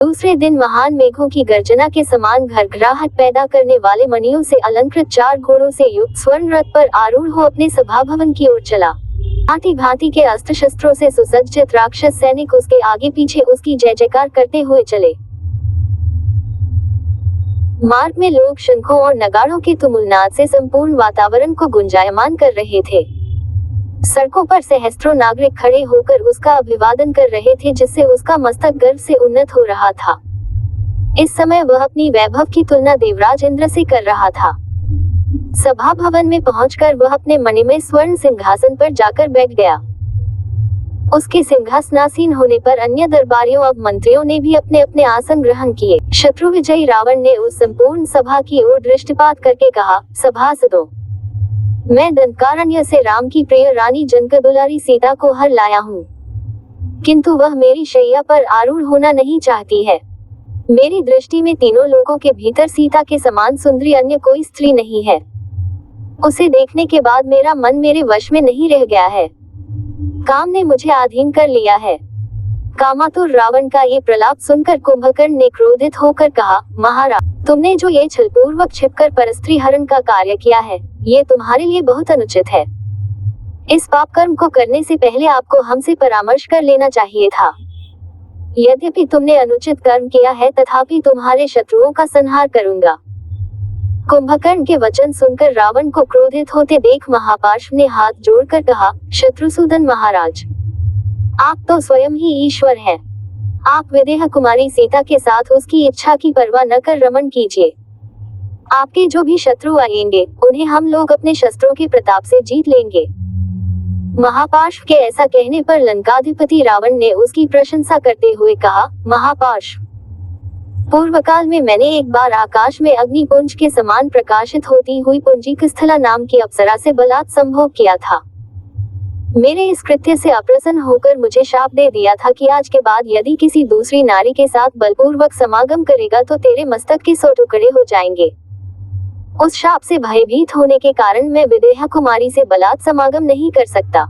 दूसरे दिन महान मेघों की गर्जना के समान घरघराहट पैदा करने वाले मणियों से अलंकृत 4 घोड़ों से युक्त स्वर्ण रथ पर आरूढ़ हो अपने सभा भवन की ओर चला। भांति भांति के अस्त्र शस्त्रों से सुसज्जित राक्षस सैनिक उसके आगे पीछे उसकी जय जयकार करते हुए चले। मार्ग में लोग शंखों और नगाड़ों के तुमुलनाद से संपूर्ण वातावरण को गुंजायमान कर रहे थे। सड़कों पर सहस्त्रों नागरिक खड़े होकर उसका अभिवादन कर रहे थे, जिससे उसका मस्तक गर्व से उन्नत हो रहा था। इस समय वह अपनी वैभव की तुलना देवराज इंद्र से कर रहा था। सभा भवन में पहुंचकर वह अपने मणिमय स्वर्ण सिंहासन पर जाकर बैठ गया। उसके सिंहासनासीन होने पर अन्य दरबारियों और मंत्रियों ने भी अपने अपने आसन ग्रहण किए। शत्रु विजयी रावण ने उस संपूर्ण सभा की ओर दृष्टिपात करके कहा, सभासदों, मैं दंडकारण्य से राम की प्रिय रानी जनक दुलारी सीता को हर लाया हूँ, किंतु वह मेरी शैया पर आरूढ़ होना नहीं चाहती है। मेरी दृष्टि में तीनों लोगों के भीतर सीता के समान सुंदरी अन्य कोई स्त्री नहीं है। उसे देखने के बाद मेरा मन मेरे वश में नहीं रह गया है। काम ने मुझे अधीन कर लिया है। कामातुर रावण का ये प्रलाप सुनकर कुंभकर्ण ने क्रोधित होकर कहा, महाराज, तुमने जो ये छलपूर्वक छिपकर परस्त्री हरण का कार्य किया है, ये तुम्हारे लिए बहुत अनुचित है। इस पाप कर्म को करने से पहले आपको हमसे परामर्श कर लेना चाहिए था। यद्यपि तुमने अनुचित कर्म किया है, तथापि तुम्हारे शत्रुओं का संहार करूंगा। कुंभकर्ण के वचन सुनकर रावण को क्रोधित होते देख महापार्श्व ने हाथ जोड़कर कहा, शत्रुसूदन महाराज, आप तो स्वयं ही ईश्वर हैं। आप विदेह कुमारी सीता के साथ उसकी इच्छा की परवाह न कर रमण कीजिए। आपके जो भी शत्रु आएंगे, उन्हें हम लोग अपने शस्त्रों के प्रताप से जीत लेंगे। महापार्श्व के ऐसा कहने पर लंकाधिपति रावण ने उसकी प्रशंसा करते हुए कहा, महापार्श्व, पूर्व काल में मैंने एक बार आकाश में अग्निपुंज के समान प्रकाशित होती हुई पुंजिकस्थला नाम की अप्सरा से बलात् संभोग किया था। मेरे इस कृत्य से अप्रसन्न होकर मुझे शाप दे दिया था कि आज के बाद यदि किसी दूसरी नारी के साथ बलपूर्वक समागम करेगा तो तेरे मस्तक के 100 टुकड़े हो जाएंगे। उस शाप से भयभीत होने के कारण मैं विदेहा कुमारी से बलात् समागम नहीं कर सकता।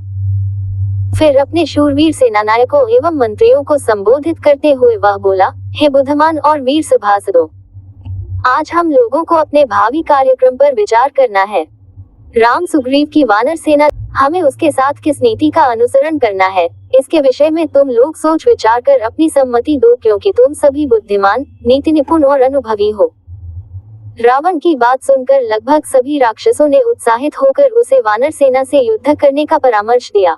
फिर अपने शूरवीर सेनानायकों एवं मंत्रियों को संबोधित करते हुए वह बोला, हे बुद्धिमान और वीर सभासदों, आज हम लोगों को अपने भावी कार्यक्रम पर विचार करना है। राम सुग्रीव की वानर सेना, हमें उसके साथ किस नीति का अनुसरण करना है, इसके विषय में तुम लोग सोच विचार कर अपनी सम्मति दो, क्योंकि तुम सभी बुद्धिमान, नीति निपुण और अनुभवी हो। रावण की बात सुनकर लगभग सभी राक्षसों ने उत्साहित होकर उसे वानर सेना से युद्ध करने का परामर्श दिया।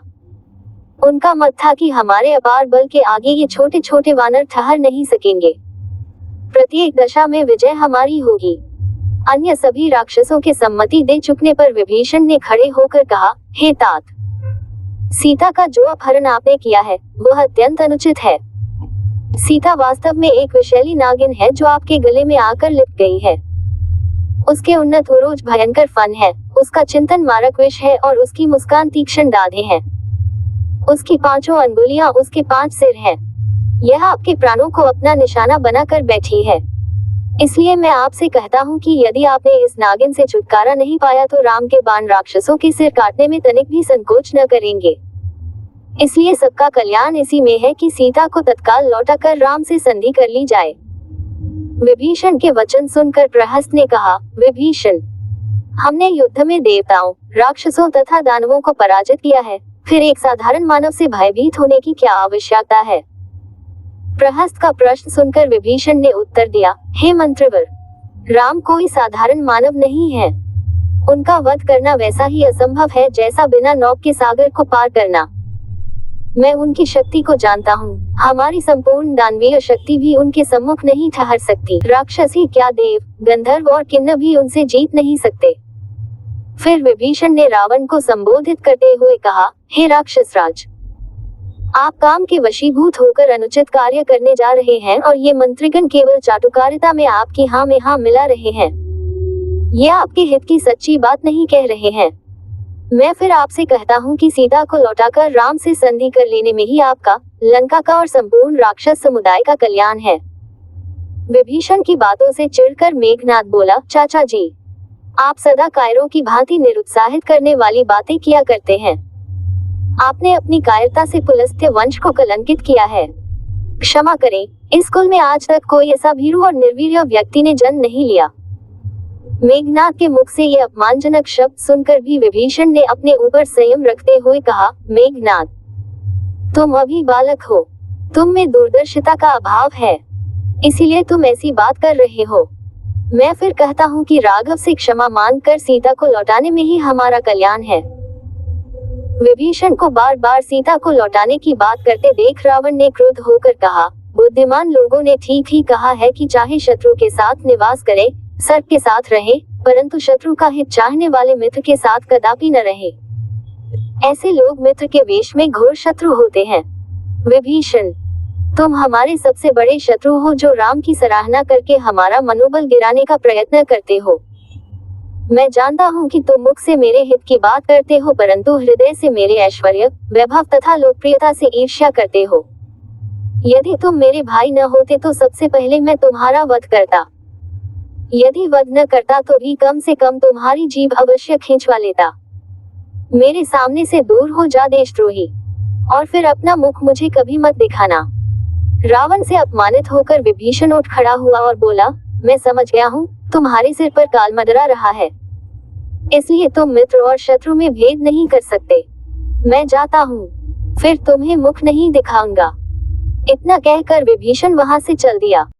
उनका मत था कि हमारे अपार बल के आगे ये छोटे छोटे वानर ठहर नहीं सकेंगे। प्रत्येक दशा में विजय हमारी होगी। अन्य सभी राक्षसों के सम्मति दे चुकने पर विभीषण ने खड़े होकर कहा, हे तात, सीता का जो अपहरण आपने किया है वह अत्यंत अनुचित है। सीता वास्तव में एक विषैली नागिन है जो आपके गले में आकर लिपट गई है। उसके उन्नत उरोज भयंकर फन है, उसका चिंतन मारक विष है और उसकी मुस्कान तीक्ष्ण दाढ़ें हैं। उसकी 5 अंगुलियां उसके 5 सिर हैं। यह आपके प्राणों को अपना निशाना बनाकर बैठी है। इसलिए मैं आपसे कहता हूँ कि यदि आपने इस नागिन से छुटकारा नहीं पाया तो राम के बाण राक्षसों के सिर काटने में तनिक भी संकोच न करेंगे। इसलिए सबका कल्याण इसी में है कि सीता को तत्काल लौटाकर राम से संधि कर ली जाए। विभीषण के वचन सुनकर प्रहस्त ने कहा, विभीषण, हमने युद्ध में देवताओं, राक्षसों तथा दानवों को पराजित किया है, फिर एक साधारण मानव से भयभीत होने की क्या आवश्यकता है। प्रहस्त का प्रश्न सुनकर विभीषण ने उत्तर दिया, हे मंत्रिवर, राम कोई साधारण मानव नहीं है। उनका वध करना वैसा ही असंभव है जैसा बिना नौक के सागर को पार करना। मैं उनकी शक्ति को जानता हूँ। हमारी संपूर्ण दानवीय शक्ति भी उनके सम्मुख नहीं ठहर सकती। राक्षस ही क्या, देव, गंधर्व और किन्नर भी उनसे जीत नहीं सकते। फिर विभीषण ने रावण को संबोधित करते हुए कहा, हे राक्षस राज, आप काम के वशीभूत होकर अनुचित कार्य करने जा रहे हैं और ये मंत्रीगण केवल चाटुकारिता में आपकी हाँ में हाँ मिला रहे हैं। ये आपके हित की सच्ची बात नहीं कह रहे हैं। मैं फिर आपसे कहता हूँ कि सीता को लौटाकर राम से संधि कर लेने में ही आपका, लंका का और संपूर्ण राक्षस समुदाय का कल्याण है। विभीषण की बातों से चिढ़कर मेघनाद बोला, चाचा जी, आप सदा कायरों की भांति निरुत्साहित करने वाली बातें किया करते हैं। आपने अपनी कायरता से पुलस्त्य वंश को कलंकित किया है। क्षमा करें, इस कुल में आज तक कोई ऐसा भीरू और निर्वीर्य व्यक्ति ने जन्म नहीं लिया। मेघनाद के मुख से ये अपमानजनक शब्द सुनकर भी विभीषण ने अपने ऊपर संयम रखते हुए कहा, मेघनाद, तुम अभी बालक हो, तुम में दूरदर्शिता का अभाव है, इसीलिए तुम ऐसी बात कर रहे हो। मैं फिर कहता हूँ कि राघव से क्षमा मांगकर सीता को लौटाने में ही हमारा कल्याण है। विभीषण को बार बार सीता को लौटाने की बात करते देख रावण ने क्रुद्ध होकर कहा, बुद्धिमान लोगों ने ठीक ही कहा है कि चाहे शत्रु के साथ निवास करे, सर्प के साथ रहे, परंतु शत्रु का हित चाहने वाले मित्र के साथ कदापि न रहे। ऐसे लोग मित्र के वेश में घोर शत्रु होते हैं। विभीषण, तुम हमारे सबसे बड़े शत्रु हो, जो राम की सराहना करके हमारा मनोबल गिराने का प्रयत्न करते हो। मैं जानता हूँ कि तुम मुख से मेरे हित की बात करते हो, परंतु हृदय से मेरे ऐश्वर्य, वैभव तथा लोकप्रियता से ईर्ष्या करते हो। यदि तुम मेरे भाई न होते तो सबसे पहले मैं तुम्हारा वध करता। यदि वध न करता तो भी कम से कम तुम्हारी जीभ अवश्य खींचवा लेता। मेरे सामने से दूर हो जा देशद्रोही, और फिर अपना मुख मुझे कभी मत दिखाना। रावण से अपमानित होकर विभीषण उठ खड़ा हुआ और बोला, मैं समझ गया हूँ, तुम्हारे सिर पर काल मंडरा रहा है, इसलिए तुम मित्र और शत्रु में भेद नहीं कर सकते। मैं जाता हूँ, फिर तुम्हें मुख नहीं दिखाऊंगा। इतना कहकर विभीषण वहां से चल दिया।